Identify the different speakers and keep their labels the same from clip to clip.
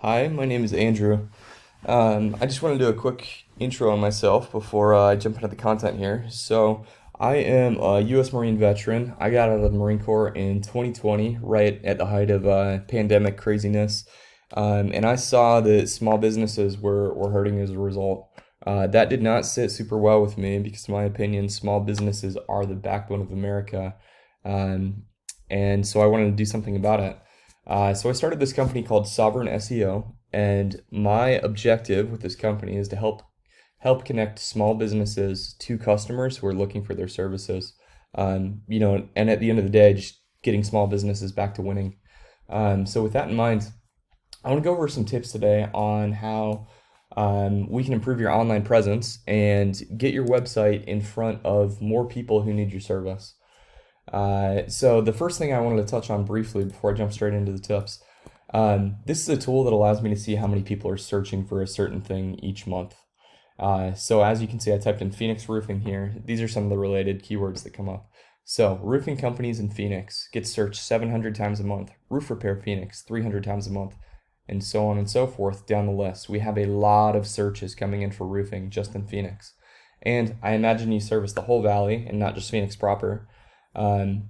Speaker 1: Hi, my name is Andrew. I just want to do a quick intro on myself before I jump into the content here. So, I am a U.S. Marine veteran. I got out of the Marine Corps in 2020, right at the height of pandemic craziness. And I saw that small businesses were hurting as a result. That did not sit super well with me because, in my opinion, small businesses are the backbone of America. Um, and so I wanted to do something about it. So I started this company called Sovereign SEO, and my objective with this company is to help connect small businesses to customers who are looking for their services. And at the end of the day, just getting small businesses back to winning. So with that in mind, I want to go over some tips today on how we can improve your online presence and get your website in front of more people who need your service. So the first thing I wanted to touch on briefly before I jump straight into the tips, this is a tool that allows me to see how many people are searching for a certain thing each month. So as you can see, I typed in Phoenix roofing here. These are some of the related keywords that come up. So roofing companies in Phoenix get searched 700 times a month. Roof repair Phoenix 300 times a month, and so on and so forth down the list. We have a lot of searches coming in for roofing just in Phoenix. And I imagine you service the whole valley and not just Phoenix proper.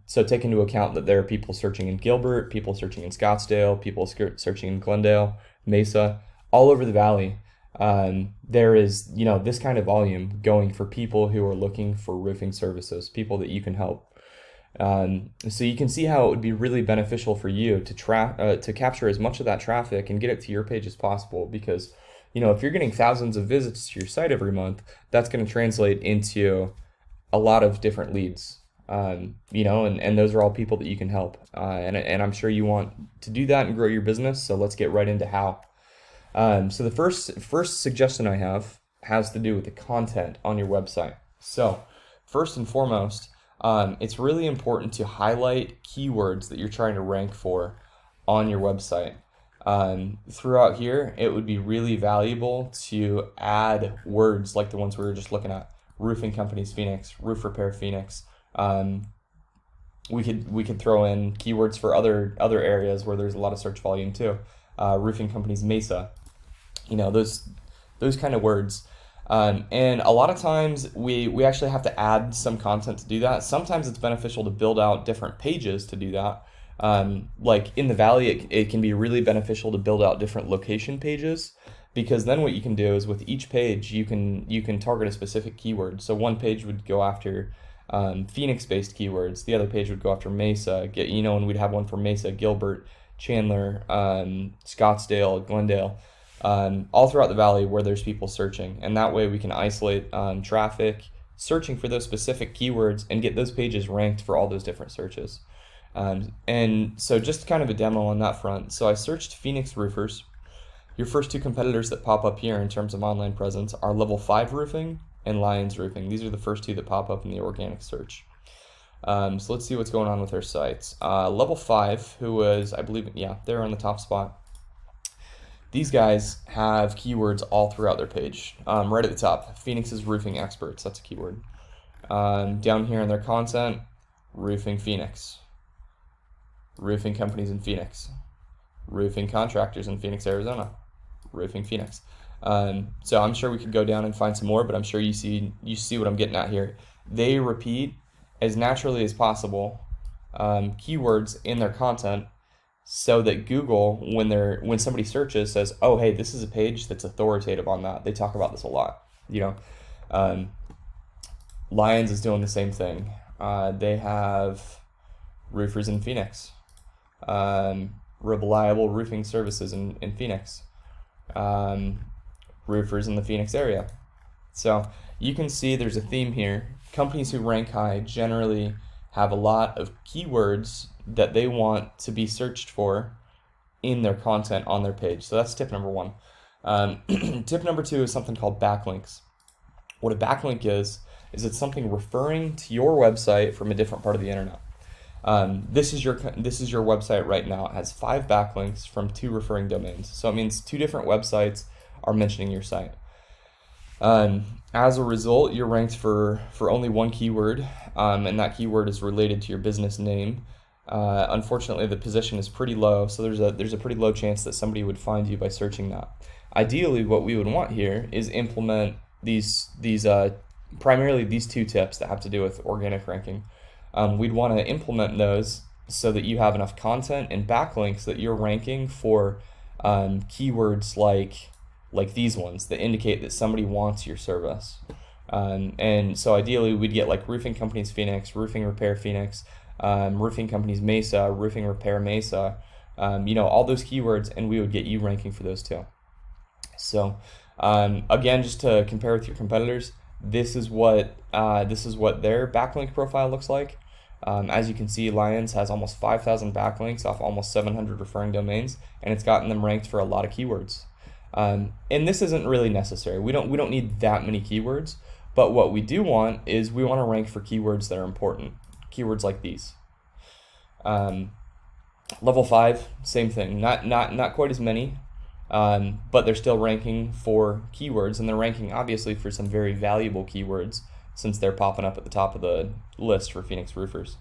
Speaker 1: So take into account that there are people searching in Gilbert, people searching in Scottsdale, people searching in Glendale, Mesa, all over the valley. There is, this kind of volume going for people who are looking for roofing services, people that you can help. So you can see how it would be really beneficial for you to capture as much of that traffic and get it to your page as possible because, if you're getting thousands of visits to your site every month, that's going to translate into a lot of different leads. And those are all people that you can help. And I'm sure you want to do that and grow your business. So let's get right into how. So the first suggestion I have has to do with the content on your website. So first and foremost, it's really important to highlight keywords that you're trying to rank for on your website. Throughout here, it would be really valuable to add words like the ones we were just looking at: roofing companies Phoenix, roof repair Phoenix. We could throw in keywords for other areas where there's a lot of search volume too. Roofing companies Mesa, those kind of words. And a lot of times we actually have to add some content to do that. Sometimes it's beneficial to build out different pages to do that. Like in the Valley, it can be really beneficial to build out different location pages, because then what you can do is with each page you can target a specific keyword. So one page would go after Phoenix-based keywords. The other page would go after Mesa. And we'd have one for Mesa, Gilbert, Chandler, Scottsdale, Glendale, all throughout the valley where there's people searching. And that way we can isolate traffic searching for those specific keywords and get those pages ranked for all those different searches. And so just kind of a demo on that front. So I searched Phoenix roofers. Your first two competitors that pop up here in terms of online presence are Level 5 Roofing and Lions Roofing. These are the first two that pop up in the organic search. So let's see what's going on with their sites. Level 5, who was, I believe, they're on the top spot. These guys have keywords all throughout their page. Right at the top, Phoenix's roofing experts, that's a keyword. Down here in their content, roofing Phoenix, roofing companies in Phoenix, roofing contractors in Phoenix, Arizona, roofing Phoenix. So I'm sure we could go down and find some more, but I'm sure you see what I'm getting at here. They repeat as naturally as possible keywords in their content, so that Google, when somebody searches, says, "Oh, hey, this is a page that's authoritative on that. They talk about this a lot." Lions is doing the same thing. They have roofers in Phoenix, reliable roofing services in Phoenix. Roofers in the Phoenix area. So you can see there's a theme here. Companies who rank high generally have a lot of keywords that they want to be searched for in their content on their page. So that's tip number one. Tip number two is something called backlinks. What a backlink is it's something referring to your website from a different part of the internet. This is your website right now. It has 5 backlinks from 2 referring domains. So it means 2 different websites are mentioning your site. As a result, you're ranked for only one keyword, and that keyword is related to your business name. Unfortunately, the position is pretty low, so there's a pretty low chance that somebody would find you by searching that. Ideally, what we would want here is implement these primarily these two tips that have to do with organic ranking. We'd want to implement those so that you have enough content and backlinks that you're ranking for keywords like these ones that indicate that somebody wants your service. And so ideally, we'd get like roofing companies Phoenix, roofing repair Phoenix, roofing companies Mesa, roofing repair Mesa, all those keywords, and we would get you ranking for those too. So again, just to compare with your competitors, this is what their backlink profile looks like. As you can see, Lions has almost 5,000 backlinks off almost 700 referring domains, and it's gotten them ranked for a lot of keywords. And this isn't really necessary. We don't need that many keywords, but what we do want is we want to rank for keywords that are important. Keywords like these. Level 5, same thing. Not quite as many, but they're still ranking for keywords, and they're ranking obviously for some very valuable keywords since they're popping up at the top of the list for Phoenix roofers.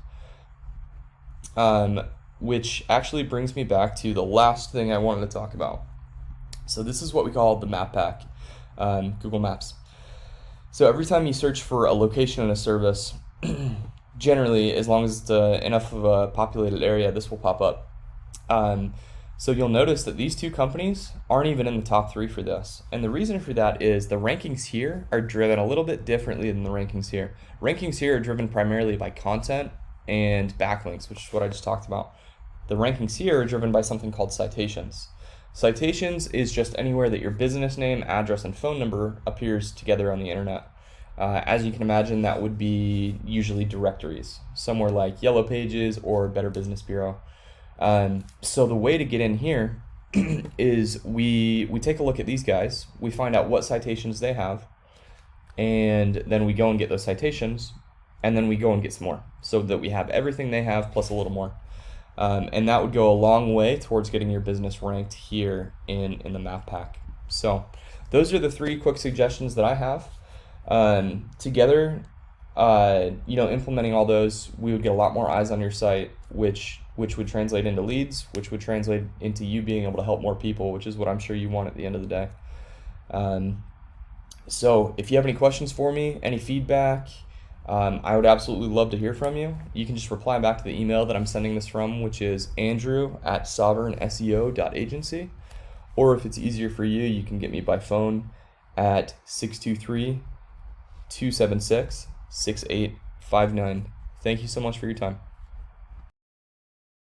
Speaker 1: Which actually brings me back to the last thing I wanted to talk about. So this is what we call the map pack, Google Maps. So every time you search for a location in a service, generally, as long as it's enough of a populated area, this will pop up. So you'll notice that these two companies aren't even in the top 3 for this. And the reason for that is the rankings here are driven a little bit differently than the rankings here. Rankings here are driven primarily by content and backlinks, which is what I just talked about. The rankings here are driven by something called citations. Citations is just anywhere that your business name, address, and phone number appears together on the internet. As you can imagine, that would be usually directories, somewhere like Yellow Pages or Better Business Bureau. So the way to get in here is we take a look at these guys, we find out what citations they have, and then we go and get those citations, and then we go and get some more, so that we have everything they have plus a little more. And that would go a long way towards getting your business ranked here in the map pack. So those are the 3 quick suggestions that I have. Together, implementing all those, we would get a lot more eyes on your site, which would translate into leads, which would translate into you being able to help more people, which is what I'm sure you want at the end of the day. So if you have any questions for me, any feedback, I would absolutely love to hear from you. You can just reply back to the email that I'm sending this from, which is andrew@sovereignseo.agency. Or if it's easier for you, you can get me by phone at 623-276-6859. Thank you so much for your time.